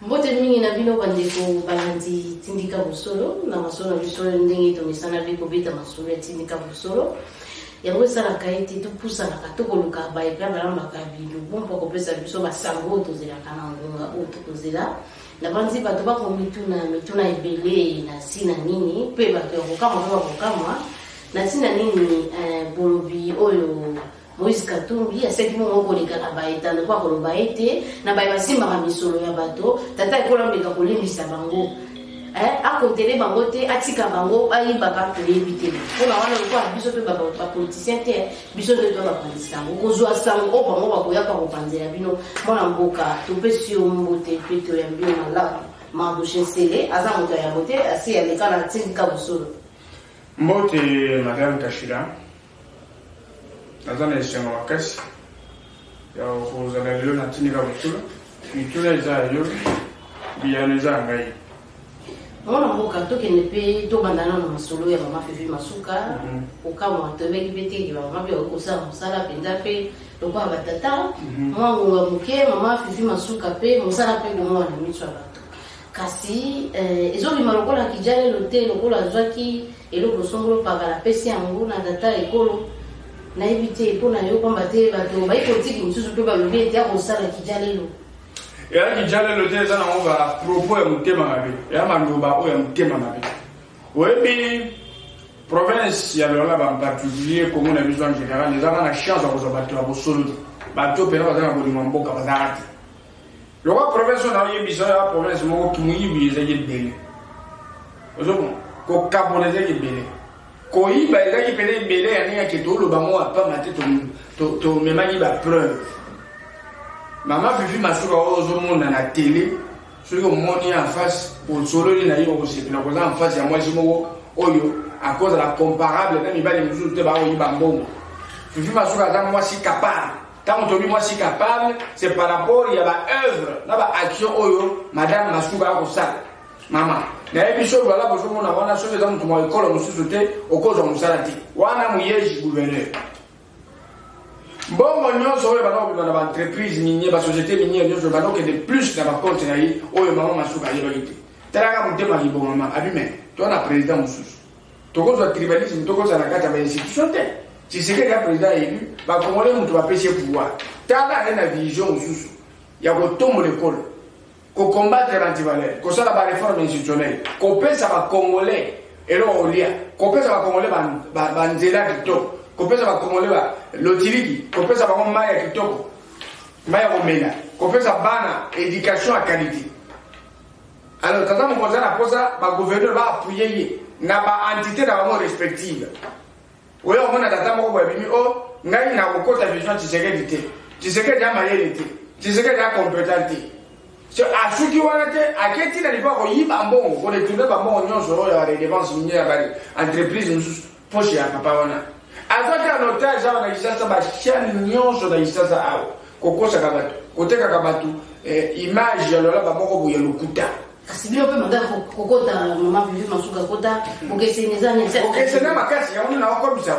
Mbote mingi na bino bandeko balandi tindika busolo na masolo bisolo ndenge to misana biko bita masolo tindika busolo yango sala kaiti to pusa na katoko luka ba epla balamba ka bilu bompo ko pesa biso basango to zela kana ngonga o to kozela na banzi bato ba ko mituna ebele na sina nini pe bato ko kama na sina nini bolobi oyo Moïse Katumbi aseki mo ngoleka na baita na kwa koloba ete na ba simba ka misolo ya bato tata ekola mbeka kolembisa bango akotele bango te atika bango ayiba ka kolebite pona wana kwa biso pe ba politicien te biso de to ba politicien ko zo asango bango ba koya ka kopanzela bino mona mboka to pesio mbote peto ya mbio mala ma boshensele aza moto ya bote asi ya lekana tsika busolo mbote madame Kashira azana esengo makasi ya kozala lelo na tindika busolo mituna eza yo biyano eza ngai mwana mboka tokende pe tobandana na masolo ya mama Fifi Masuka okamwa tobeki peteki ba mama byo kosala mosala penza pe lokwa batata mwangonga muke mama Fifi Masuka pe mosala pe bomwa na mitso bato kasi ezolima lokola kijale lote lokola zwaki eloko songolo pagala pesi yango na data ekolo na ebite pona yo kwamba te bato baiko tiki msusu pe balobi ete akosala kijalelo ya kijalelo te eza nango ba propos ya motema mabe ya maloba oyo ya motema mabe oyebi province ya Lola en particulier Congo na biso en général ezaka na chance ya kozwa bato ya bosolo te bato pena baza na bolimo mboka bazaka te lokwa province oyo naoyebisa ya province moko kimoyibi ezaki ebele ozomona kokabona ezaki ebele koyiba ezaki pene ebele ya ndenge yake toloba ngo apama te tomemaki bapreuve mama Fifi Masuka oyo ozomona na tele soki omoni en face osololi na ye okosepela koza en face ya mwasi moko oyo akozala comparable na mibali mosusu te baoyiba mbongo Fifi Masuka aza mwasi capable ntango tobi mwasi capable c'est par rapport ya baœuvre na baaction oyo madame Masuka akosala mama nayebi so bala bozomona wana soki eza motu mwa ekolo mosusu te okozwa mosala te wana moyeji gouverneur mbongo nyonso oyo banokobima na baentreprise minier basociété miniere nyonso banokende plus na bakonte na ye oyo mama Masuka ayebaki te talaka motema libo mama abime tona président mosusu tokozwa tribalisme tokozala na kati ya bainstitution te Tshisekedi ya président élu bakongole motu bapesi ye pouvoir tala aye na vision mosusu ya kotombola ekolo combattre l'antivaleur, qu'on soit la réforme institutionnelle, qu'on pense à la Congolais et l'Olia, qu'on pense à la Congolais Banzela Kitoko, qu'on pense à la Congolais Lotiliki, qu'on pense à la Maya Kitoko, Maya Romena, qu'on pense à Bana, éducation à qualité. Alors, quand on a la pose, le gouverneur va appuyer, n'a pas entité dans le monde respective. Oui, on a d'attendre mon webini, oh, n'a pas beaucoup de vision de Tshisekedi, Tshisekedi a maïalité, Tshisekedi a compétenti. A suki wana te aketi na lipa koyiba mbongo ko retourner ba mbongo nyonso oyo ya redevance minière ba entreprise mususu poche ya papa wana azaki en otage awa na Kinshasa ba chaîne nyonso na Kinshasa awo kokosa ka bato koteka ka bato image ya Lola moko boya lokuta kasi bilo pe manda kokota mama Fifi Masuka kota okesenezana okesena makasi ya ona na okomisa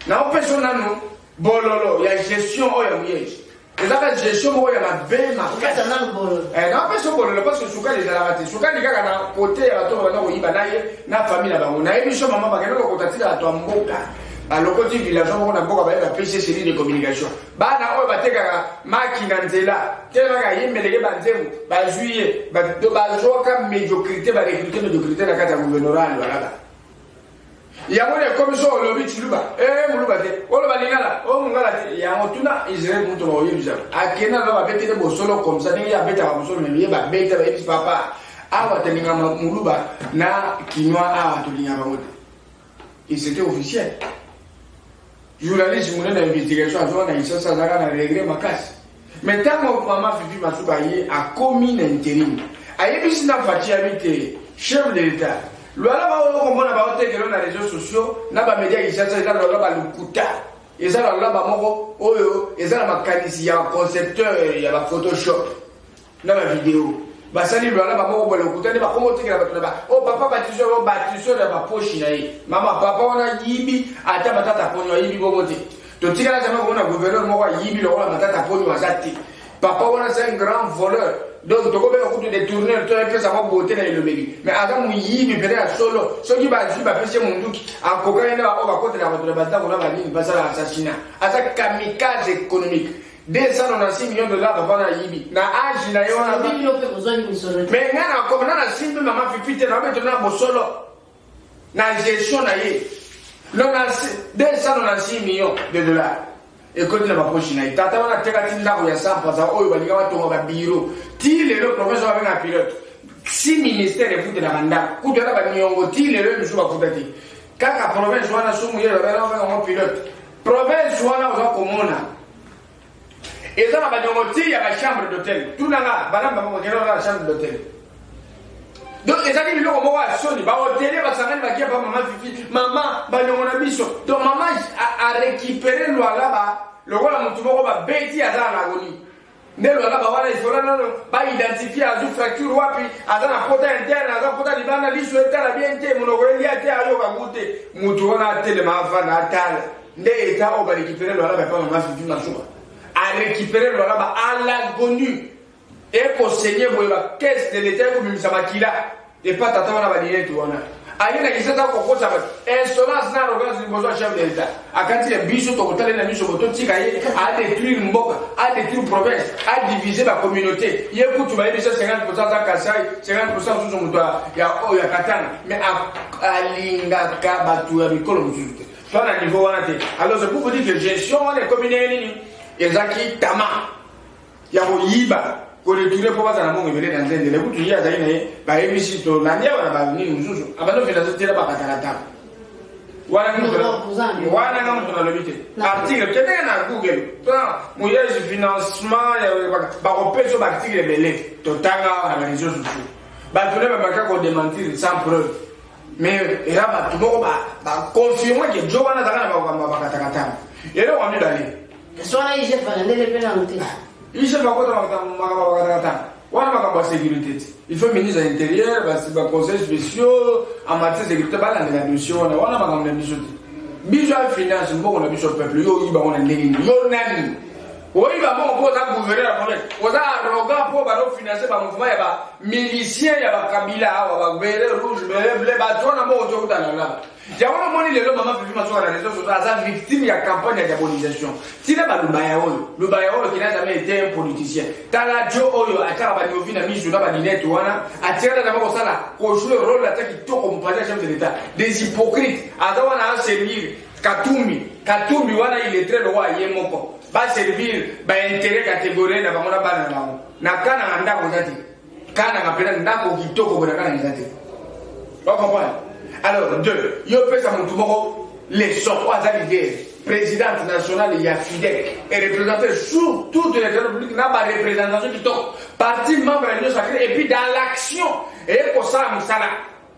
na opeso nanu bololo ya gestion oyo ya miyeji ezaka gestion moko ya mabe makasi na peso bololo parce que sukali ezalaka te sukali kaka na kote ya bato bana koyiba na ye na famille na bango nayebi so mama bakende kokota tika bato ya mboka balokoti village moko na mboka bayeba pese série de communication bana oyo batekaka maki na nzela telemaka yimeleke banzemu bazwi ye bazwaka médiocrité barecruté médiocrité na kati ya gouvernorat balaba yango ne komiso olobi chiluba muluba te oloba lingala mungala te yango tuna Israël muto ba oyebisa akena ba bete de bosolo comme ça ndenge ya beta ba bosolo mais ba beta ba ebi papa awa teninga muluba na kinwa awa to linga ba moto et c'était officiel journaliste munene investigation azo na Kinshasa zaka na regret makasi mais tango mama Fifi Masuka yi a commis intérim ayebisi na fati habité chef de l'état Lola ba komona ba otekelo na réseaux sociaux na ba média Kinshasa eza lola ba lukuta eza lola ba moko oyo eza na makanisi ya concepteur ya ba photoshop na ba vidéo basali lola ba moko ba lukuta ne ba komo otekela ba tuna ba o papa batiso ya ba poche na ye mama papa wana yibi ata matata ponyo yibi bomote to tikala zama kona gouverneur moko yibi lola matata ponyo azati papa c'est un grand voleur. Donc tu peux détourner le ça va beauté dans le mairie. Mais avant il y a solo, ce qui va passer mon doute en cocaïne on va côté la voiture bataille on va venir passer l'assassinat. À ça kamikaze économique. 296 millions de dollars dans la Yibi. Na âge na yo na millions de besoin de mission. Mais ngana comme na simple maman fifite na mettre na bosolo. Na gestion na yé. Non na 296 millions de dollars. Et quand il n'a pas poché, tata on a tegati ndako ya 100% oyo balika batonga ba bureau. Ti le professeur avec un pilote. 6 ministères de foot na banda. Ku dona ba nyongo ti le musu ba kutati. Kaka province wana sumu yele ba na un pilote. Province wana oza komona. Et ça va il y a la chambre d'hôtel. Tout le monde va la chambre d'hôtel. Donc, les amis, ils ont dit, hôtel, maman, donc maman a récupéré le là-bas. Le roi a bêti à l'agonie. Il faut identifier à la fracture, à la porte interne, à la porte interne, à la liste interne, à bien été, mon oreille a été à l'eau, Moutouna a été le mafan à tal. L'État a récupéré le là-bas, pas maman, c'est une à récupérer le là-bas à l'agonie et pour saigner la caisse de l'État comme ça va et pas t'attendre à la dinette ou on a aïe na kisata koko ça va insolence na arrogance du besoin chef de l'État à quand il y a biso to kotale na miso boto tikaye à détruire mboka à détruire province à diviser la communauté il y a pour tu vas dire 50% à Kasai 50% sous son toit il y a Katana mais à linga kabatu ya mikolo musute soit à niveau wana te alors c'est pour vous dire que gestion les communautés ezaki tama ya koyiba koretule po baza na mongo ebele na nzende le kutu ya zali na ye ba emisi to landia wana ba nini muzuzu abano fela zotela ba katalata wana ngamu to na lobite article tete na Google to moyezi financement ya ba kopeso ba article ebele to tanga na réseaux sociaux ba tole ba baka ko démentir sans preuve mais era ba tumoko ba confirmer que jo wana zaka na ba katakata yele wa mi dali Soit il va les pénalités. Il se va la sécurité. Il faut ministre de l'Intérieur, le conseil spéciaux, en matière de sécurité, la mission, on a des bisous. Bisous à finance, on a bisous au peuple, on a des nani. Oui, il va gouverner la province. On a arrogant pour financer le mouvement, il y a des miliciens, il y a des Kabila, il y a des rouges, bleu, bâton, on a autour de la il y a un moment où les mamans font sur la réseau social, victime de la campagne de diabolisation. Si là, le Bayao qui n'a jamais été un politicien, Tala Joe Oyo, à Karabanovi, n'a mis sur la badinette, ou à tirer d'abord ça là, qu'on joue le rôle d'attaque qui tourne comme président chef de l'État. Des hypocrites, à d'avoir à servir Katumbi, wana il est très loin, il est moko. Va servir, va intérêt catégorie, n'a pas mon abandon. N'a qu'à n'a pas d'ati. Quand n'a pas d'ati, qui tourne comme n'a pas d'ati. Vous comprenez? Alors, deux, il y a les sorties d'arrivée, présidente nationale, il y a Fidek, et représenté sur toute les républiques, n'a pas de représentation qui tombe, parti membre de l'Union sacrée, et puis dans l'action, et pour ça,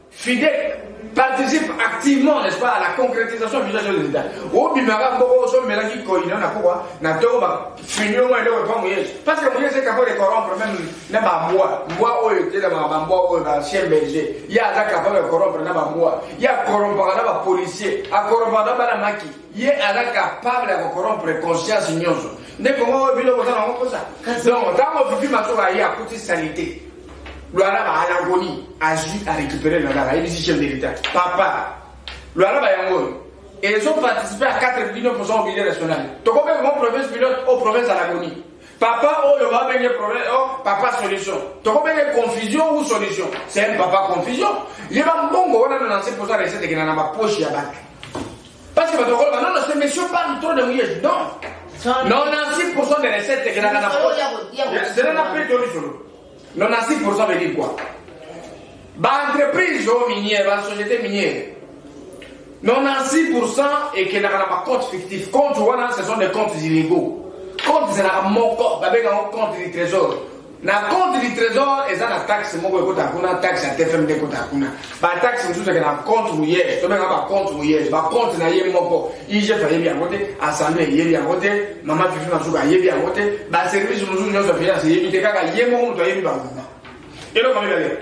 Fidek participe activement, n'est-ce pas, à la concrétisation du visage de l'État. Au Bimara, on a mélange qui n'a quoi, n'a pas fini au moins de reprendre Moïse. Parce que Moïse est capable de corrompre même, n'a pas moi, où était dans ma bois, dans le chien berger. Il y a capable de corrompre, n'a pas moi. Il y a corrompre, n'a pas policier, à corrompre, n'a pas la maquille. Il y a capable de corrompre conscience ignoso. N'est pas moi, on a ça. Donc, dans mon futur, il y a côté sanité. Le Araba à l'agonie, agit à récupérer le Araba, il est chef de l'État. Papa, le Araba est en haut. Et ils ont participé à 4,9% au budget national. Donc, on fait mon province pilote aux provinces à l'agonie. Papa, oh, le va venir province, oh, papa, solution. Donc, on fait confusion ou solution. C'est un papa confusion. Il y a un bon go, on a 95% de recettes qui n'en a pas poche à battre. Parce que, non, ce monsieur parle trop de mouillage. Non. 96% de recettes qui n'en a pas poche. C'est un appel de solo. 96% veut dire quoi? Entreprise minière, société minière. 96% et qui n'a pas de compte fictif. Compte, ce sont des comptes illégaux. Compte, c'est un compte du trésor. Na compte du trésor, et ça, la taxe, la taxe à TFM de Kotakuna. La taxe, c'est un compte mouillé. Tu n'as pas compte mouillé. Tu compte na yé moko. IGF a yé à côté, assemblée yé à côté, maman Fifi Masuka yé à côté, service nous nous finance yé kaka yé moko, tu yé et donc,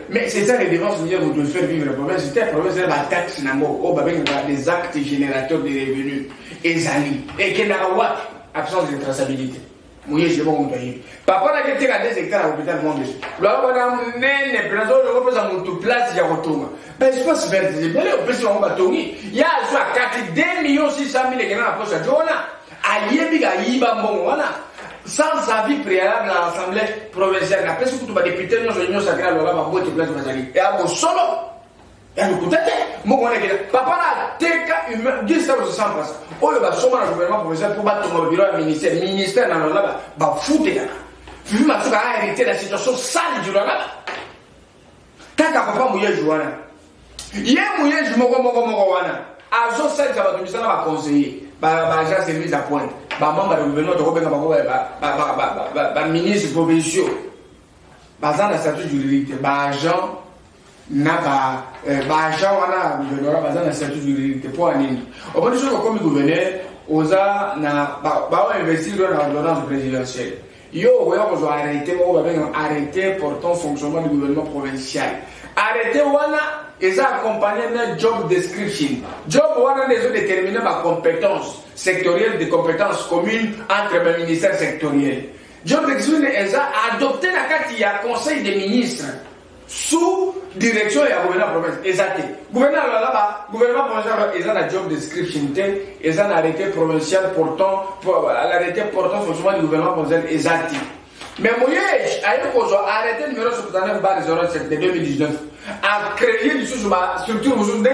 mais c'est ça les dépenses minières vous devez faire vivre la province. C'était la province, c'est la taxe nango, oh, des actes générateurs de revenus, et zali, et qu'il n'a pas absence de traçabilité. Mouye, je vais vous montrer. Papa n'a été à 2 hectares à l'hôpital Monde. Là, on a un nez, présent, on repose à mon place, il y a retour. Ben, je pense que c'est bien, on peut se rendre à Tony. Il y a 2 600 000 qui sont à la poche à Joana. Aïe, biga, yiba, bon, voilà. Sans avis préalable à l'Assemblée provinciale, la presse, tout le député, nous sommes sacrés, alors là, on va boire place de Mazali. Et à mon solo, et à nous coûter, mon collègue, papa là, TK humain, 10 ans de 100%. Oh, il va sûrement le gouvernement provincial pour battre mon bureau à ministère, dans le là, va foutre là. Fufu Masuka a hérité la situation sale du là. Tant qu'à papa mouillé Joana. Hier mouillé Jumoko Wana. À Zo 5, ça va tout ça, va conseiller. Agence service à pointe. Membre du gouvernement de Robert ministre provinciaux. Bazan la statut juridique. Agent n'a pas. Agent wana gouvernement bazan la statut juridique. Pour un ligne. Au bout du jour, comme gouverneur, Oza n'a pas investi dans l'ordonnance présidentielle. Yo, on va arrêter portant fonctionnement du gouvernement provincial. Arrêter wana. Ils ont accompagné un job description. Job wana les ont déterminé ma compétence sectorielle, des compétences communes entre les ministères sectoriels. Job description, ils ont adopté la carte, il y a conseil des ministres sous direction et à gouvernement provincial. Exact. Gouvernement là-bas, gouvernement provincial, ils ont la job description, ils ont arrêté provincial portant, l'arrêté portant fonctionnement du gouvernement provincial exact. Mais Mouyej a arrêté le numéro 69/07 de 2019 a créé une structure où il y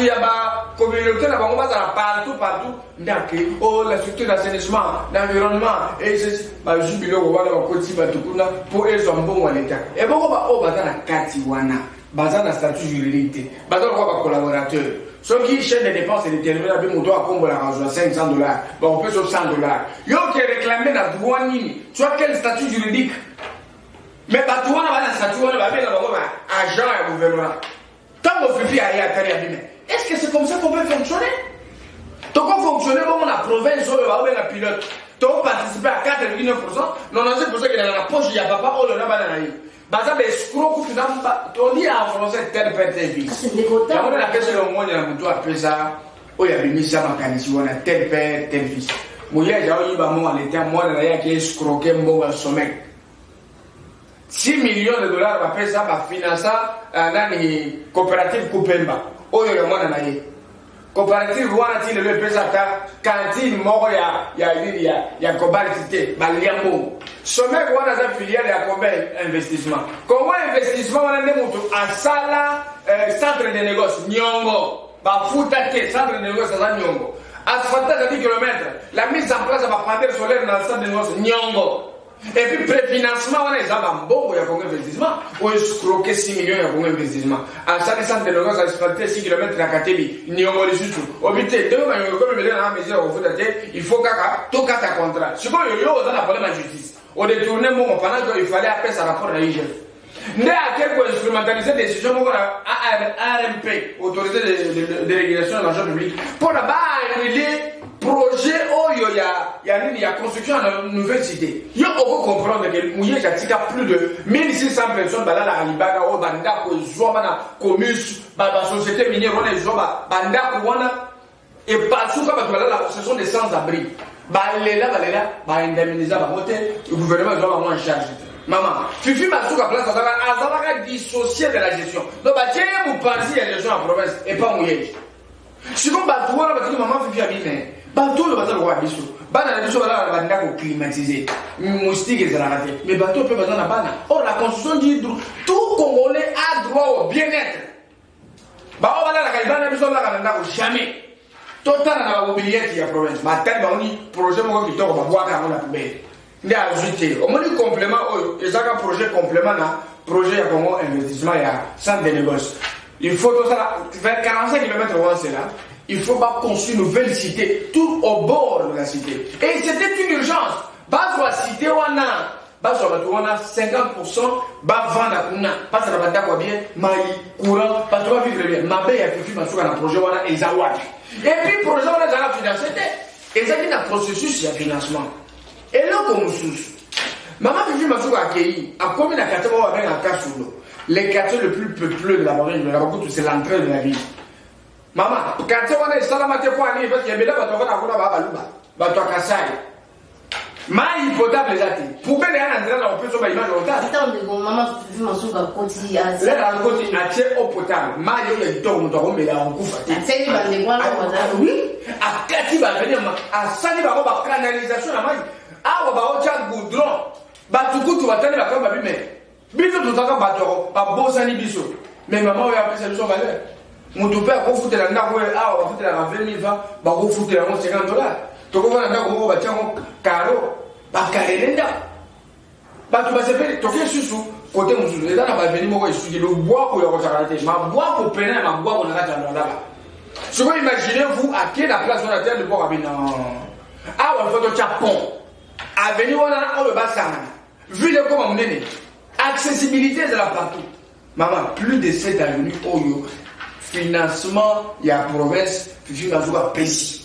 a la communauté partout la structure d'assainissement, d'environnement et pour eux sont bons à l'état. Et pourquoi la Katiwana, la statut juridique, la collaborateur. Ceux qui chaîne les dépenses et déterminent avec mon doigt à combo la range à $500. Bon, on peut sur $100. Yo qui réclame la douane, tu as quel statut juridique? Mais la douane va la statut, on va mettre agent et gouvernement. Tant qu'on fait à est-ce que c'est comme ça qu'on peut fonctionner? Donc on fonctionne comme la province, on va la pilote. Donc participer à 4,9%, 97% qui est dans la poche, il n'y a pas, oh le là-bas dans la vie. Baza escroc on dit en français tel père tel fils. La monnaie la pêche le monde, il y a un mouton à ça. Oh, il y a mis ça dans la on a tel père tel fils. Moi, j'ai eu un mot à l'état, moi, il y a qui escroqué mon sommet. $6 millions va payer ça, va financer une coopérative Coupemba. Oh, il y a un monde à coopérative Rouana-Tine, le pesaka, cantine, mort, il y a cobaltité, Baliambo. Sommet Rouana, sa filiale, il y a combien d'investissement? Comment investissement, on a des motos à Sala, centre de négoce, Nyongo, Bafoutate, centre de négoce à Nyongo. Asphaltage à 10 km, la mise en place va prendre solaire dans le centre de négoce, Nyongo. Et puis, préfinancement, on a des ambos, il y a combien d'investissement? Ou escroquer 6 millions, il y a combien d'investissement? À chaque centre de négoce, asphalter 6 km à Katebi, Nyongo, les sous-sous. Au vite, comme il faut tout cas ta contrat. Ce qu'on y a, on a un problème en justice. On détournait mon pendant qu'il fallait appeler ça rapport à l'IGF. Nous avons instrumentalisé des décisions de ARMP, Autorité de régulation de l'argent public, pour là-bas, projet, oh, il y a construction dans une nouvelle cité. Il faut comprendre que Mouye Jatika plus de 1600 personnes dans la Alibaga, au Banda, au Zouamana, Comus, la société minière, on est Zouama, Banda, Kouana, et partout, ce sont des sans-abri. Baléla, indemnisé, le gouvernement doit avoir en charge. Maman, Fifi Masuka place à dissocier de la gestion. Donc, vous pensez à la gestion en province et pas Mouye. Si vous battez, maman Fifi a bien. Bateau le bateau roi biso. Bana la biso la banda ko climatiser. Moustique et la raté. Mais bateau peut pas dans la bana. Or la constitution dit tout Congolais a droit au bien-être. Ba on va la kaibana biso la banda ko jamais. Total na mobilier qui a province. Ma tête ba oni projet mo ki to ba bois ka na poubelle. Nda ajouter. On dit complément et ça un projet complément na projet ya Congo investissement ya centre de négoce. Il faut tout ça faire 45 km avant cela. Il faut pas construire une nouvelle cité, tout au bord de la cité. Et c'était une urgence. Bas la cité, on a 50%, bas vendre à Kuna, pas à la banda quoi bien, maï, courant, pas trop vivre bien. Ma belle a fait film sur un projet, on a Ezawad. Et puis, le projet, on a déjà financé. Et ça dit un processus, il y a financement. Et là, comme nous sous. Maman Fifi Masuka a accueilli, à combien de quartiers on va avec un cas sous l'eau? Les quartiers les plus peuplés de la marine, c'est l'entrée de la ville. Maman, quand on est salamate pour aller, parce qu'il y a des gens qui ont baluba, bateau Kassai. mai potable ezate poubelle ya na nzela na opeso ba image otale tant de maman Fifi Masuka koti là dans le côté atie eau potable mai oyo kitoko moto akomela akokufa te ateli bandeko wana bazali oui akati baveni asali bango bacanalisation na mai awa baotya goudron bato kutu batali bakaba babime biso tozaka bato babosani biso mais mama oyo apesa biso valeur moto mpe akofutela ndako oyo awa bafutelaka 20 000 francs bakofutela yango $50 tokovana ndako moko batiango karo bakarele ndako bato basepeli toke susu kote mosusu eza na baveni moko esuki lobwako ya kosakana te mabwako pena ya mabwako na kati ya lwalaba sikoyo imaginez-vous ake na place wana te libwaka bina awa lifo totya pont aveni wana oyo basangana ville ekoma monene accessibilité ezala partout mama plus de 7 avenue oyo financement ya province Fifi Masuka pesi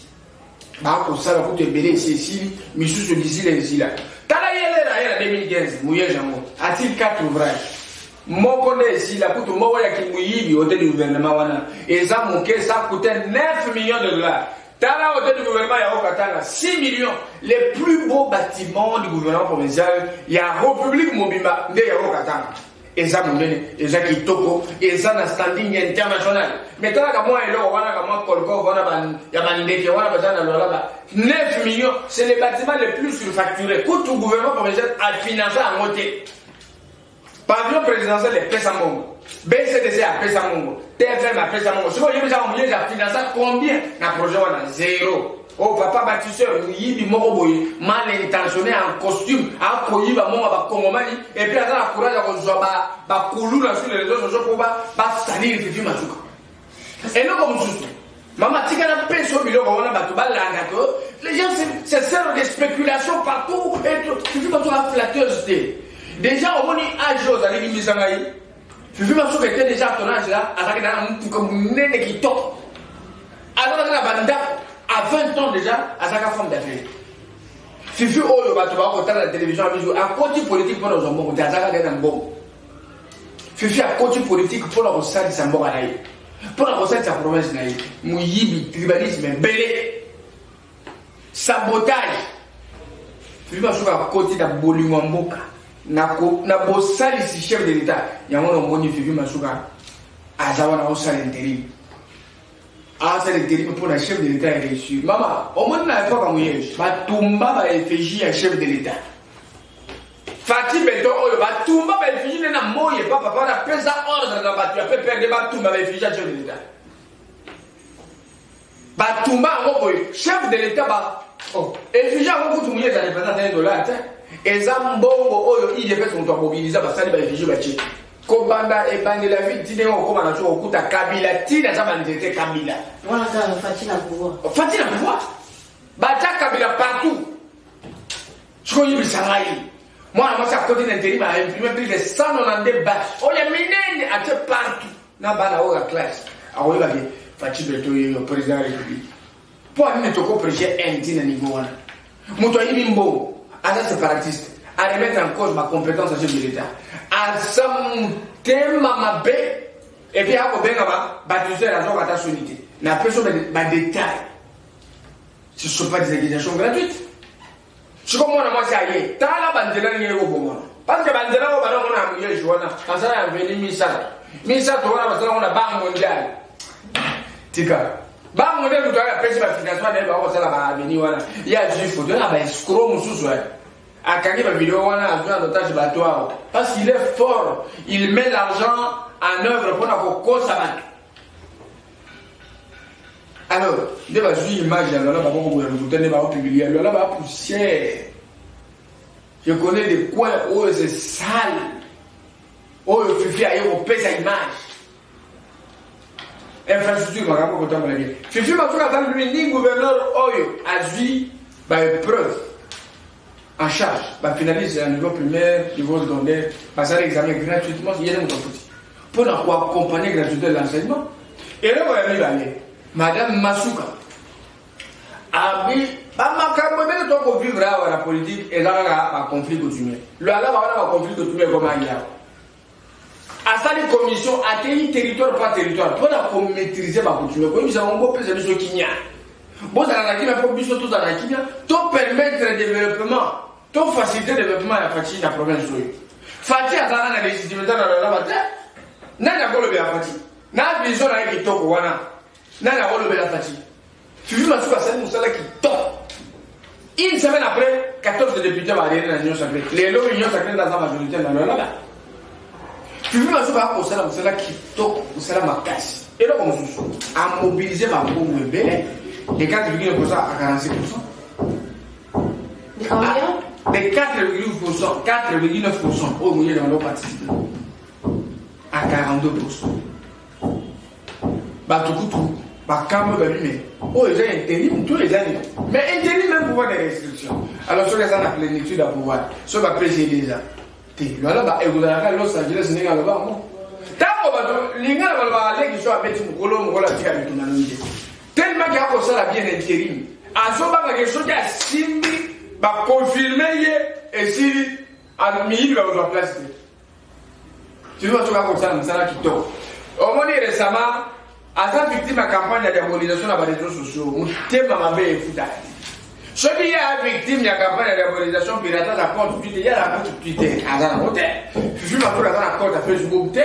bakosala kutu ebele esi esili misusu lisila esila tala yelera yela 2015 muye jango atil 4 ouvrage moko nde esila kutu moko ya kimuyibi hôtel du gouvernement wana eza moke ça coûtait 9 millions de dollars tala hôtel du gouvernement ya Okatanga 6 millions les plus beaux bâtiments du gouvernement provincial ya République Mobimba nde ya Okatanga eza monene eza kitoko eza na standing international mais talaka mwa eloko wana kama kolko wana ya bandeke wana bazana lolaba 9 millions c'est les bâtiments les plus surfacturés tout gouvernement provincial a financé en moté pavillon présidentiel de pesa mongo BCDC a pesa mongo TFM a pesa mongo siko yebisa moye a financé combien na projet wana zéro. Oh papa bâtisseur, il moko boye mal intentionné en costume, a koyiba mon ba kongomani et puis à la courage à kozwa ba kulula sur les réseaux sociaux pour ba salir Fifi Masuka. Et non comme ça. Maman tika na peso biloko wana ba to ba langa to. Les gens c'est servent des spéculations partout et Fifi Masuka flatteuse. Déjà au moni âge aux ali bisangai. Fifi Masuka était déjà à ton âge là, avec un comme nene qui top. Alors la banda à 20 ans déjà, à sa femme d'affaires. Fifi Oyo, tu vas regarder la télévision à côté politique pour nos hommes, tu as un bon. Fifi à côté politique pour la recette de sa mort à l'aïe. Pour la recette de sa province naïe. Mouyibi, tribalisme, belé. Sabotage. Fifi va à côté de la Bolimamboka. Na bossali si chef de l'État. Il y a un homme qui Fifi Masuka. À Zawana, on s'en intérim. Ah, c'est le terrible pour la chef de l'État est reçu. Maman, au moins, on n'a pas comme hier. Batumba va effigie un chef de l'État. Fatih Beto, Batumba va effigie un mot, et pas papa, on a pris ça ordre dans Batumba. Tu as perdre Batumba va effigie un chef de l'État. Batumba, chef de l'État, effigie un mot, tout le monde est $1. Et Zambongo, il est fait son temps mobilisé, ça va effigie un chef. Kobanda et Bandela vie, tu n'es pas au commandant au coup à Kabila, tu n'as jamais été Kabila. Voilà, Fatih à pouvoir. Fatih à pouvoir. Bata Kabila partout. Je connais le Saraï. Moi, à côté d'intérim, a imprimé plus de 192 bâches. Oh, il y a miné à te partout. N'a pas la classe. Ah oui, Fatih Beto, le président de la République. Pour aller ne te comprendre un petit niveau. Moutoyi Bimbo, à la séparatiste. À remettre en cause ma compétence à chef de l'État. À ma bé, et puis à Obengama, baptisé la zone à unité. La personne a des détails. Ce ne sont pas des accusations gratuites. Je comprends moi, ça y est. T'as la bandela n'y est au bon. Parce que bandela, on a mis le journal. Quand ça a venu Missa, Missa, on a banque mondiale. Tika. Banque mondiale, nous avons apprécié la financement de la venir. Il y a du photo, là, ben, scroll, mon sous à Kanye ma vidéo on a vu en otage bateau parce qu'il est fort, il met l'argent en œuvre pour la cause à banque. Alors, il va suivre l'image là là vous tenez pas publier là là poussière. Je connais des coins où c'est sale. Où il fait ailleurs on pèse sa image. Infrastructure ma rapport autant la vie. Fifi m'a fait attendre lui ni gouverneur Oyo a vu par épreuve. En charge, finaliser un niveau primaire, niveau secondaire, passer l'examen gratuitement, il y a un petit. Pour accompagner gratuitement l'enseignement. Et là, on va aller. Madame Masuka. On vivre la politique et là, un conflit coutumier. Là, on va un conflit coutumier comme il y a. À ça, les commissions accueillir territoire par territoire pour maîtriser ma coutumier. Comme ils ont un beau plaisir de ce qu'il y a. Bon, ça n'a pas pour tout dans la Kenya, pour permettre le développement. ton facilité de développement à la Fati, la province. Fati a la légitimité dans la bataille. N'a pas le bien Fati. N'a vision là qui toque wana. N'a pas le bien Fati. Tu veux ma soeur Salim Moussala qui toque. Une semaine après, 14 députés vont adhérer à l'Union sacrée. Les lots de l'Union sacrée dans la majorité dans le là. Tu veux ma soeur Moussala qui toque, Moussala ma casse. Et là, comme ça, à mobiliser ma bombe belle, les 4,9% à 46%. Les 4,9%, 4,9% au milieu de l'eau participé à 42%. Bah, tout, bah, quand même, mais, oh, les gens intérim tous les années. Mais intérim même pouvoir des restrictions. Alors, ceux qui ont la plénitude à pouvoir, ceux qui ont apprécié déjà. Là, bah, et vous avez Los Angeles, n'est-ce pas, non? Tant que les gens vont qui sont à mettre mon colon, mon colon, tellement qu'il y a pour ça la bien intérim. En ce moment, quelque chose qui a simbi. Bah confirmer et si à mille va vous place. Tu vois ce comme ça qui tombe. Au moins récemment, à sa victime à campagne de diabolisation dans les réseaux sociaux, on thème ma belle fouta. Ce qui est victime de la campagne de diabolisation piratage à compte Twitter, il y a la compte Twitter, à la côté. Je suis ma à la compte à Facebook,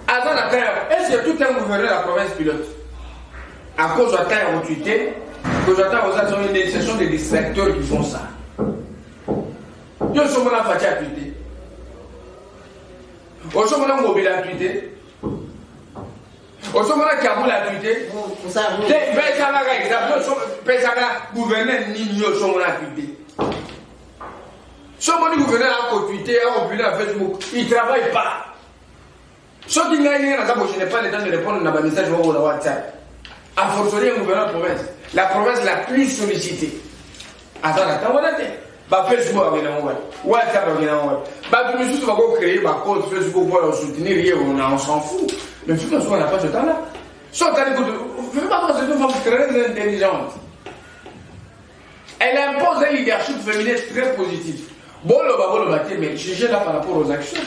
à la terre. Est-ce que tout un gouverneur de la province pilote? À cause de la terre au Twitter, que j'attends aux actions, une session des distracteurs qui font ça. Yo sommes là Fati à Twitter. Au sommes là Mobile à Twitter. Au sommes là Kaboul à Twitter. Pesaka gouverneur ni yo sommes là Twitter. Sommes là gouverneur à Twitter, à Facebook, il travaille pas. Ceux qui gagnent dans ça, je n'ai pas le temps de répondre à un message au WhatsApp. A fortiori un gouverneur de province. La province la plus sollicitée. Attends, on a dit. Bah Facebook a gagné un web, WhatsApp a gagné un web. Bah tout le monde va créer ma compte Facebook pour soutenir, on s'en fout. Mais finalement, on n'a pas ce temps-là. Soit t'as l'écoute, je ne veux pas que c'est une femme très intelligente. Elle impose un leadership féminin très positif. Bon, le bâti, mais jugez là par rapport aux actions.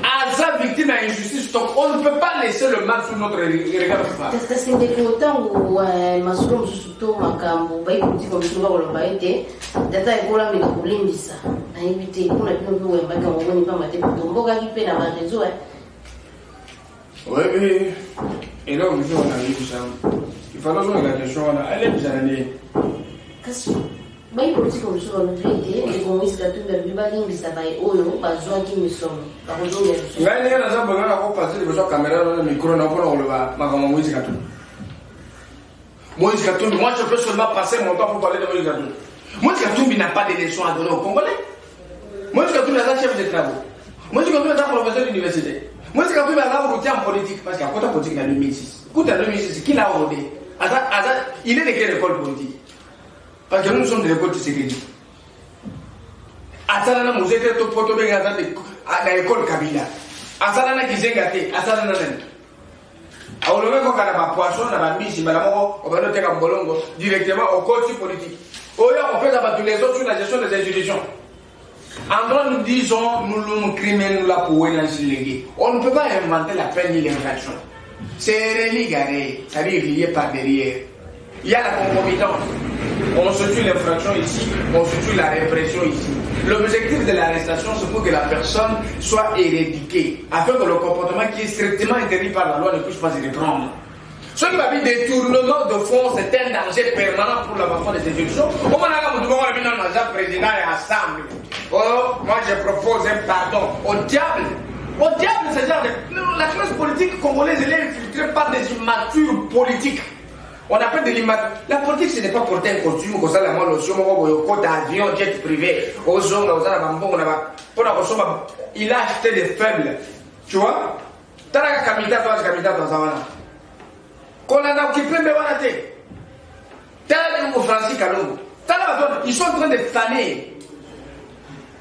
À sa victime à injustice, donc on ne peut pas laisser le mal sous notre regard. Est-ce que c'est autant où Masolo Moussouto, Makambo, Baïkouti, comme tu vois, le Baïté, Data et Kola, mais le problème dit ça. A évité, pour la plus de Baïkouti, on ne peut pas mater pour ton boga qui paie dans le réseau. Oui, oui. Et là, on a vu ça. Il faut que la question, elle est bien allée. Qu'est-ce que Baïkouti, comme tu vois, le Baïté, et qu'on risque de tout le baling, ça va être haut, pas besoin qu'il me somme. Par contre, il y a des gens qui ont passé des caméras dans le micro, on le va, Moïse Gatou. Moïse Gatou, moi je peux seulement passer mon temps pour parler de Moïse Gatou. Moïse Gatou n'a pas de leçons à donner aux Congolais. Moïse Gatou n'est pas chef de travaux. Moïse Gatou n'est pas professeur d'université. Moïse Gatou n'est pas routier en politique, parce qu'il y a un politique en 2006. Écoute, en 2006, qui l'a rodé? Il est de quelle école politique? Parce que nous sommes de l'école de sécurité. Asalana musete to poto be gaza de à l'école Kabila. Asalana kizengate, asalana nani. Aolowe ko kana ba poisson na ba misi ba moko o ba no teka bolongo directement au coach politique. Oya on peut abattre les autres sur la gestion des institutions. En droit nous disons nous l'homme criminel nous la pour légué. On ne peut pas inventer la peine ni l'infraction. C'est religaré, ça veut lié par derrière. Il y a la concomitance. On se tue l'infraction ici, on se tue la répression ici. L'objectif de l'arrestation, c'est pour que la personne soit éradiquée, afin que le comportement qui est strictement interdit par la loi ne puisse pas se reprendre. Ce qui va dire détournement de fonds, c'est un danger permanent pour l'avancement des institutions. Au moment où on a un président et assemblée, moi je propose un pardon au diable. Au diable, c'est genre la classe politique congolaise, elle est infiltrée par des immatures politiques. On appelle de l'immature. La politique, ce n'est pas porter un costume comme ça, la main notion, côte d'avion, jet privé, aux zones, aux arabes, il a acheté des faibles. Tu vois? Taraka Kamita, toi, Kamita, dans Savana. Qu'on a occupé, mais voilà, tel Francis Kalongo. Ils sont en train de faner.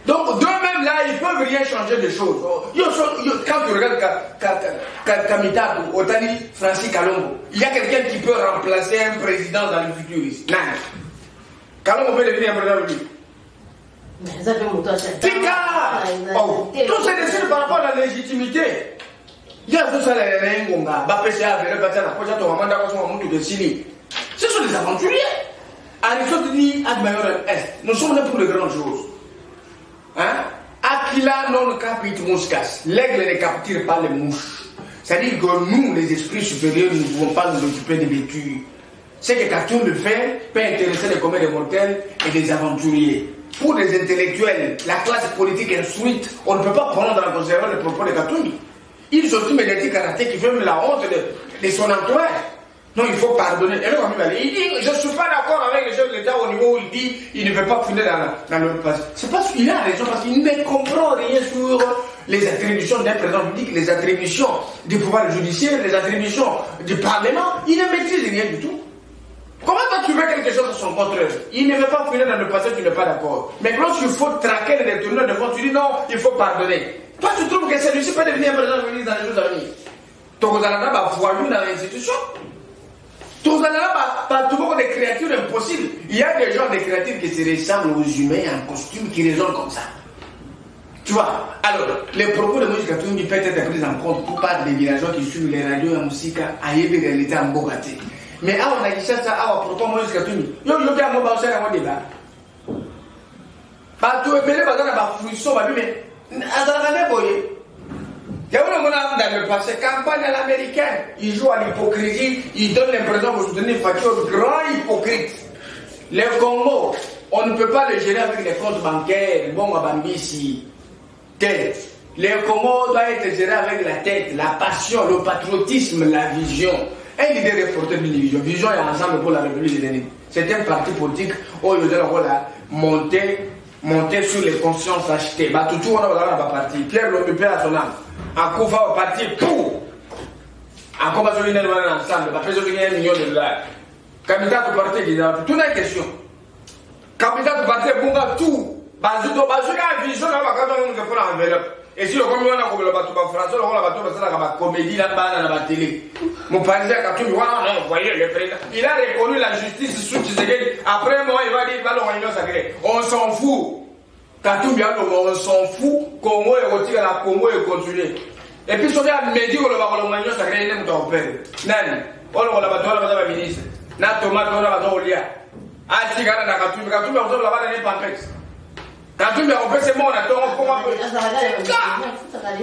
Donc, d'eux-mêmes, là, ils ne peuvent rien changer de choses. Quand tu regardes Kamita ou Otani Francis Kalongo, il y a quelqu'un qui peut remplacer un président dans le futur ici. Non. Kalongo peut devenir un président de lui. Tika! Tout se décide par rapport à la légitimité. Il y a tout ça, les Ngonga, Bapécha, les Bapécha, la Pocha, ton maman, d'accord, son maman, de Sili. Ce sont des aventuriers. Aristote dit ad maiorem est. Nous sommes là pour de grandes choses. Hein? Aquila non capit moscas. L'aigle ne capture pas les mouches. C'est-à-dire que nous, les esprits supérieurs, nous ne pouvons pas nous occuper des vêtures. Ce que Katoum le fait peut intéresser les communs des mortels et des aventuriers. Pour les intellectuels, la classe politique instruite, on ne peut pas prendre en considération les propos de Katoum. Il s'occupe des karaté qui fait la honte de son entourage. Non, il faut pardonner. Et là, il dit, je ne suis pas d'accord avec les chefs de l'État au niveau où il dit il ne veut pas finir dans le passé. C'est parce qu'il a raison, parce qu'il ne comprend rien sur les attributions d'un président public, les attributions du pouvoir judiciaire, les attributions du Parlement. Il ne maîtrise rien du tout. Comment toi tu veux quelque chose à son contraire? Il ne veut pas finir dans le passé, tu n'es pas d'accord. Mais lorsqu'il faut traquer les détourneurs de fond, tu dis non, il faut pardonner. Toi tu trouves que celui-ci peut devenir un président ministre dans les jours à venir. Donc vous allez avoir voilu dans l'institution. Tous des créatures impossibles. Il y a des gens, des créatures qui se ressemblent aux humains en costume, qui raisonnent comme ça. Tu vois? Alors, les propos de Moïse Katoum peuvent être pris en compte par des villageois qui suivent les radios en musique à y réalité en Bogaté. Mais on a dit ça, pourtant Moïse Katoum, yo bien moi bah ça on débat. Pas tout épelé bah dans la fruition bah mais azalane boye. Il y a un dans le passé, campagne à l'américaine, il joue à l'hypocrisie, il donne l'impression de soutenir Fatih, grand hypocrite. Les Congo, on ne peut pas les gérer avec les comptes bancaires, bon à Bambisi, tête. Les Congo doivent être gérés avec la tête, la passion, le patriotisme, la vision. Un leader est porteur d'une vision. Vision est ensemble pour la République des Bénin. C'est un parti politique où il doit monter sur les consciences achetées. Bah, tout on a parti. Pierre Lomé, Père à son âme. À coup, va partir pour. À quoi va se venir ensemble? Va faire $1 million. Capital de parti, tout est question. Capital de parti, bon, tout. Parce que la vision, là, on va faire l'enveloppe. Et si le commun a comme le bateau français, le bateau, c'est la comédie là-bas dans la télé. Mon parisien, quand tu vois, non, voyez le président. Il a reconnu la justice sous Tshisekedi. Après moi, il va dire, il va le réunion sacrée. On s'en fout. Quand tout bien, on s'en fout. Congo est retiré à la Congo et continue. Et puis, si on a médié, on va le réunion sacrée, il est mon père. Nan, on va le bateau, on va le ministre. Na tomate, on va le lia. Ah, si, quand on a Katumbi, Katumbi, on va là-bas dans les pamplex. Katumbi, on peut se mordre, on va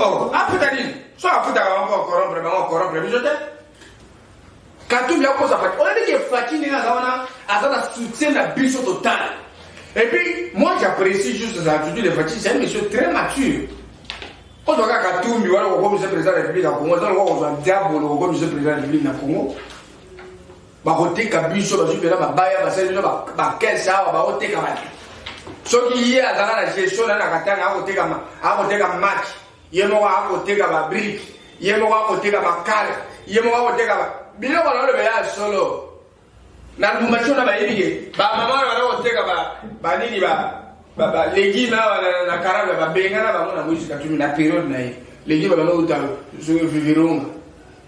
oh, ah, putain, soit à foutre encore corrompre, mais je t'aime. Katumbi, on pose à faire. On a dit que Fatih n'est pas un soutien à biseau total. Et puis, moi j'apprécie juste l'attitude de Fatih, c'est un monsieur très mature. On doit regarder Katumbi, on va voir le président de la République du Congo, on va voir le diable, on va voir le président de la République du Congo. On va voter Kabiso, on va faire la baille, on va faire la caisse, on va voter Kabali. Ce qui est dans la gestion de la Katanga, on va voter un match, il y a un côté comme un brique, il y a un côté comme un cal, il y a un côté comme un. Bien, on va le faire solo. Na lumachio na bayibi ba mama wana oteka ba nini ba légumes na karabe ba benga na ba mona Moïse Katoum na période na yi légumes ba no uta so vivirunga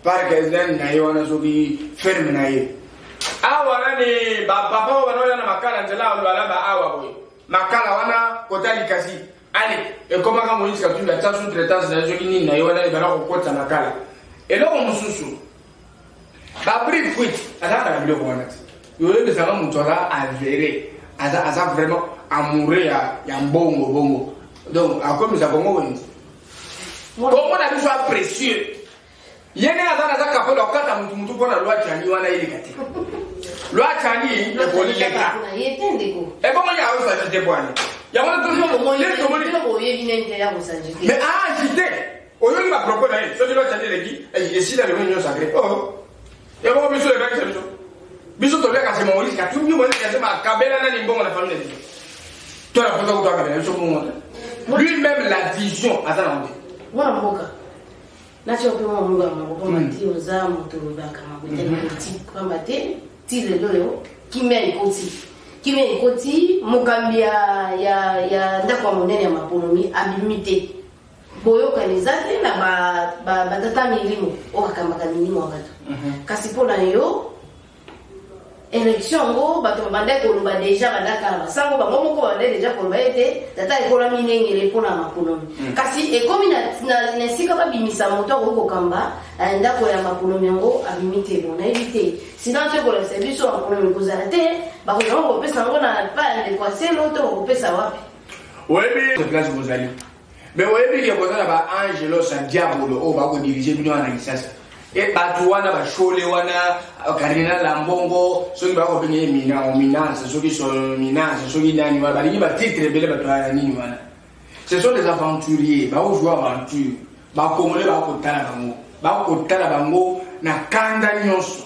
par exemple na yi wana so bi ferme na yi awa ni ba papa ba no na makala njela wala ba awa boy makala wana kotali kasi allez et comment quand Moïse Katoum la tâche sous-traitance na so nini na yi wana ba ko kota makala et là on mususu ba brief quit ala ka bilo wana. Il y a des gens qui sont avérés, vraiment amoureux, il y a un bongo. Donc, à quoi nous avons dit? Comment on a besoin précieux? Il y a des gens qui ont fait le cas de la loi Tchani, on a eu les gâtés. Loi Tchani, il y a des gens et comment il y a eu ça, j'étais bon. Il y a toujours mais ah, j'étais. Au lieu de ma propos, ce que loi Tchani a dit, il décide de réunion sacrée. Oh, il y a beaucoup de choses avec ça. Biso to leka se Moïse Katoum mo leka se ma kabela na limbongo la famille de toi la photo ko kabela so mo lui même la vision azana mwana mboka na cho pe mo mboka mo mati oza moto ba kama ko petit kwamba te ti le leo kimé ikoti mukambi ya ndako monene ya maponomi abimite boyo kanizate na ba tata milimo o kama kanini mo watu kasi pona yo élection go bato bande ko ba déjà bandaka basango ba momo ko bande déjà ko ba ete tata ekola minengele pona maponomi kasi ekomi na sika ba bimisa moto ko kamba ndako ya maponomi ngo abimite bona evite sinon tu ko la service maponomi ko zalate bakuzanga kopesa ngo na pa adéquation l'autre kopesa wapi oyebi te place bozali mais oyebi ke bozala ba angelo sa diabolo o bako diriger bino na kisasa et batu wana ba shole wana cardinal lambongo soki bako benye mina o minance soki so minance soki nani wana bali ba titre bele batu wana nini wana ce sont des aventuriers ba o jouer aventure ba congolais ba ko tala bango na kanda nyonso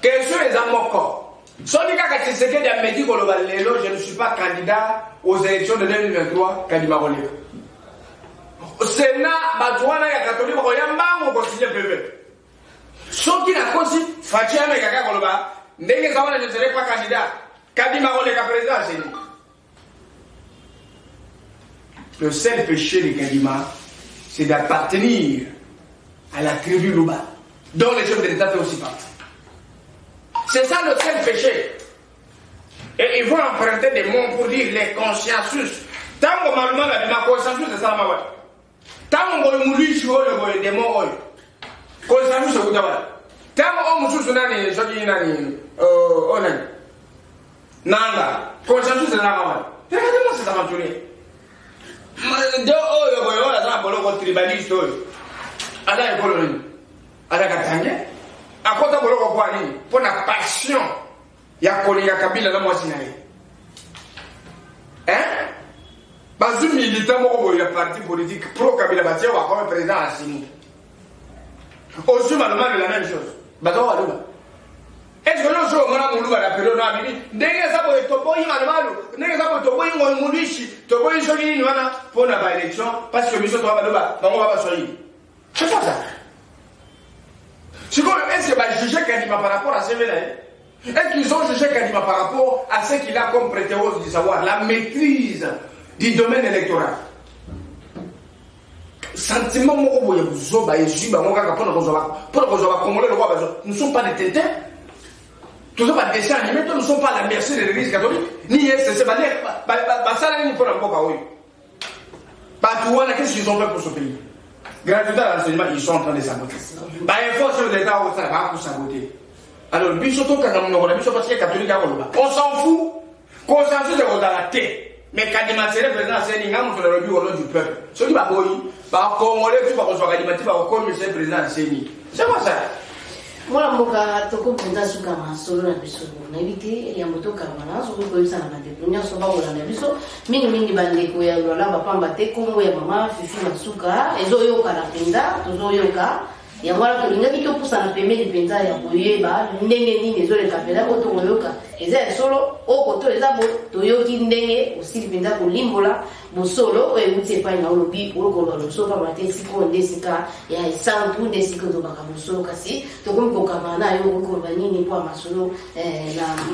question les amoko Soni kaka Tshisekedi a dit que je ne suis pas candidat aux élections de 2023 Kadima Koleka. Sénat, Batouana ya catholique ko yamba ko signer PV. Soki na kosi Fatia me kaka koloba ndenge zawana je ne serai pas candidat Kadima Koleka président c'est. Le seul péché de Kadima c'est d'appartenir à la tribu Luba dont les chefs de l'État fait aussi partie. C'est ça le seul péché. Et ils vont emprunter des mots pour dire les consciences. Tant que malheureusement la conscience c'est ça ma voix. Tant que nous lui jouons le des mots conscience c'est quoi? Tant que on nous joue nani jogi nani onan nanga conscience c'est nanga wa. Regardez-moi cette aventure. De oh yo la ça bolo ko tribaliste ala écologie ala katanye. À quoi tu as pour la passion, il y a Kabila dans moi hein? Parce que militant, il y a parti politique pro Kabila, il y a comme président Assimi. Aussi, malheureusement, la même chose. Est-ce que nous sommes dans la période où nous c'est pas ça. Est-ce qu'ils vont juger Kadima par rapport à ce véla? Est-ce qu'ils ont jugé Kadima par rapport à ce qu'il a comme prétérose du savoir, la maîtrise du domaine électoral? Sentiment nous ne sommes pas des tétins, nous ne sommes pas des dessins animés, nous ne sommes pas à la merci de l'église catholique, ni SCC, qu'est-ce qu'ils ont fait pour ce pays? Gratuité à l'enseignement, ils sont en train de saboter. Il faut que l'État va saboter. Alors, on s'en fout. Consensus est dans la tête. Mais Kadima Sere, président, c'est l'ingam sur le but au nom du peuple. Ce qui va boyer, par Congolais, tu vas recevoir Kadima, tu vas reconnaître le président Seni. C'est quoi ça? Moi, moka toko penda suka masolo na biso na bité ya moto kamana so ko yisa na bande nya so ba wala na biso mingi bande ko ya lola ba pamba te kongo ya mama fifi masuka ezo yoka na penda tozo yoka ya wala to linga bito pusa na peme de penda ya koyeba ndenge nini ezo le kapela ko to yoka eza solo o ko to eza bo to yoki ndenge osili penda ko limbola bo solo e mutse pa na olobi ko lo so pa mate siko ndesika ya santu ndesika to baka bo solo kasi to ko kamana yo ko banini kwa masolo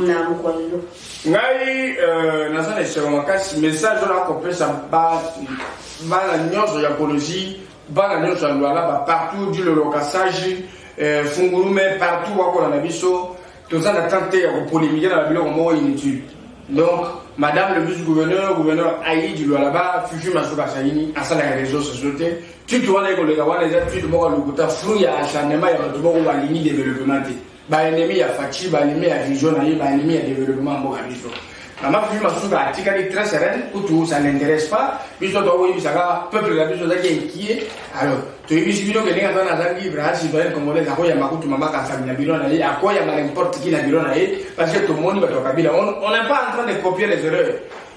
na mukwalilo ngai nazana sema kasi message na ko pesa ba la nyonso ya écologie ba la nyonso ya lwala partout du le lokasaji fungurume partout wako na biso tozana tenter ya polémiquer na bilo mo inutile. Donc madame le vice-gouverneur Aïe du là-bas Fufu Masuka Saini à ça les réseaux sociaux tu dois aller les gars les études mo le kuta flou ya acharnement ya to mo ba ligne développement ba ennemi ya fachi ba ennemi ya vision na ba ennemi ya développement mo ka biso Maman Fufu Masuka atika est très sereine pour tout ça n'intéresse pas biso to oui bisaka peuple la biso zaki inquiet alors to ibisi bino ke ninga tana zangi bra si doyen congolais akoya makutu mama ka famille bino na ye akoya ma n'importe qui na bino na ye parce que tout le monde va to kabila on n'est pas en train de copier les erreurs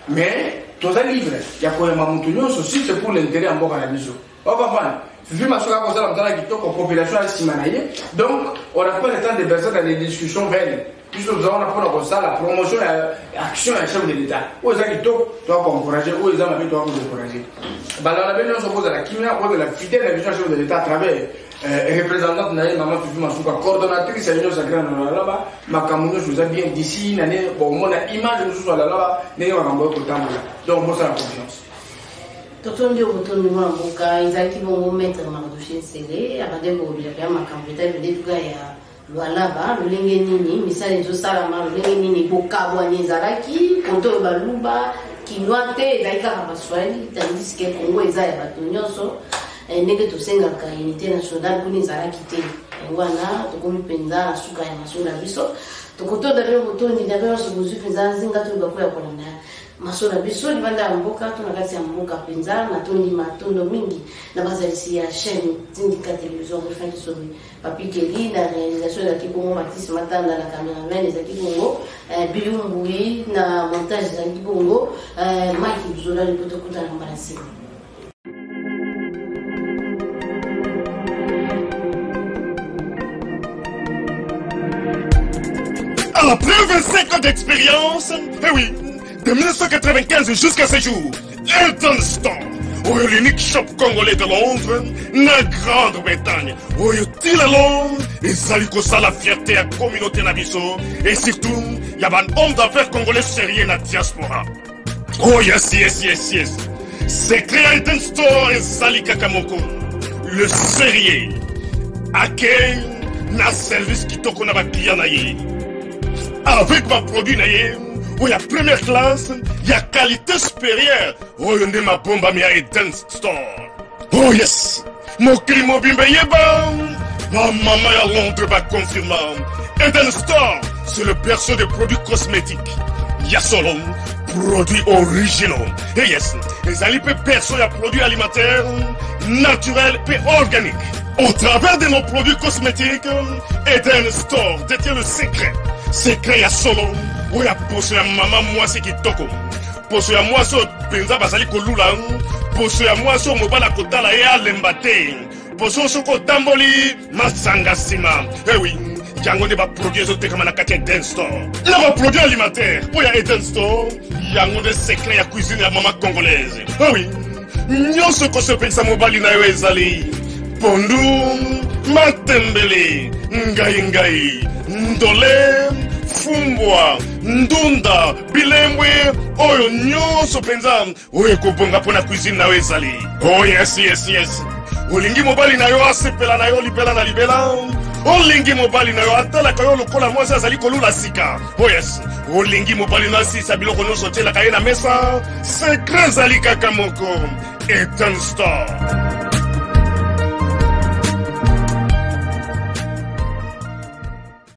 mais tous les livres ya koya mamutu nyonso si c'est pour l'intérêt en boka na biso on comprend Fufu Masuka ko sala mtana kitoko population ya simanaye donc on n'a pas le temps de verser dans des discussions vaines. Puisque nous avons appris ça, la promotion et l'action d'un chef de l'État. Où est-ce qu'il doit encourager, où est-ce qu'il doit encourager. On se pose à la Kimia, où est la fidèle à la chef de l'État à travers représentante de Maman Fufu Masuka, coordonnatrice à l'Union sacrée là-bas, ma camoufle, je vous ai bien d'ici, une année, bon, mon image de nous là-bas, n'est pas en bonne temps. Donc, moi, ça la confiance. Toto ndio mtoto mwa mboka izaki bongo mettre mardoché serré abade ko ya makamveta bide tuka ya lwalaba lolenge nini misali nzo sala ma lolenge nini bokabwa nizaraki konto baluba kinwate daika kama Swahili tandis que Congo eza ya bato nyonso ndenge tosenga ka unité nationale kuni zaraki te wana tokomi penza na suka ya masolo biso tokotoda leo botondi na bero subuzu penza zinga to bakoya kolana masona biso libanda mboka to na kati ya mboka penza na tondi matondo mingi na bazalisi ya chaîne Tindika télévision refait sauver Papi Kelly la réalisation de Kikongo Mathis Matanda la caméraman de Kikongo Bilumbuyi na montage de Kikongo Mike Buzola le potokuta na mbalasi. Après 25 ans d'expérience, eh oui, de 1995 jusqu'à ce jour, Elton Store, l'unique shop congolais de Londres, la Grande-Bretagne, il est Londres, et ça lui cause la fierté à la communauté Nabiso, et surtout, il y a un homme d'affaires congolais sérieux dans la diaspora. Oh yes, yes, yes, yes. C'est créé Elton Store et Sali Kakamoko, le sérieux, à quel na service qui toque na ba client na ye. Avec ma produit naïe, où il y a première classe, il y a qualité supérieure. Oh, il y a ma bombe à Eden Store. Oh yes, mon crime bimbe yeba. Ma maman à Londres va confirmer. Eden Store, c'est le berceau des produits cosmétiques. Il y a solo produits originaux. Et yes, les alipes berceau de produits alimentaires, naturels et organiques. Au travers de nos produits cosmétiques, Eden Store détient le secret. Secret ya solo, où ya poso ya maman moi c'est qui toko. Poso ya moi so penza basali kolula, poso ya moi so mobala kotala ya lembate. Poso so ko tamboli masanga sima. Eh oui, yango ne ba produit zo tekama na kati Eden Store. Na ba produit alimentaire, où ya Eden Store, yango de secret ya cuisine ya maman congolaise. Eh oui, nyonso ko se pensa mobali na yo ezali. Pondu, matembele, ngai, ndole, fumbwa, ndunda, bilembwe, oyo nyonso penza, oyo kobonga pona cuisine na ezali. Oh yes, yes, yes. Olingi mobali na yo asepela na yo libela na libela. Olingi mobali na yo atala kayo lokola mwasi azali kolula sika. Oh yes. Olingi mobali na sisa biloko nyonso tela kaye na mesa. Secret zali kaka moko. Eden Store.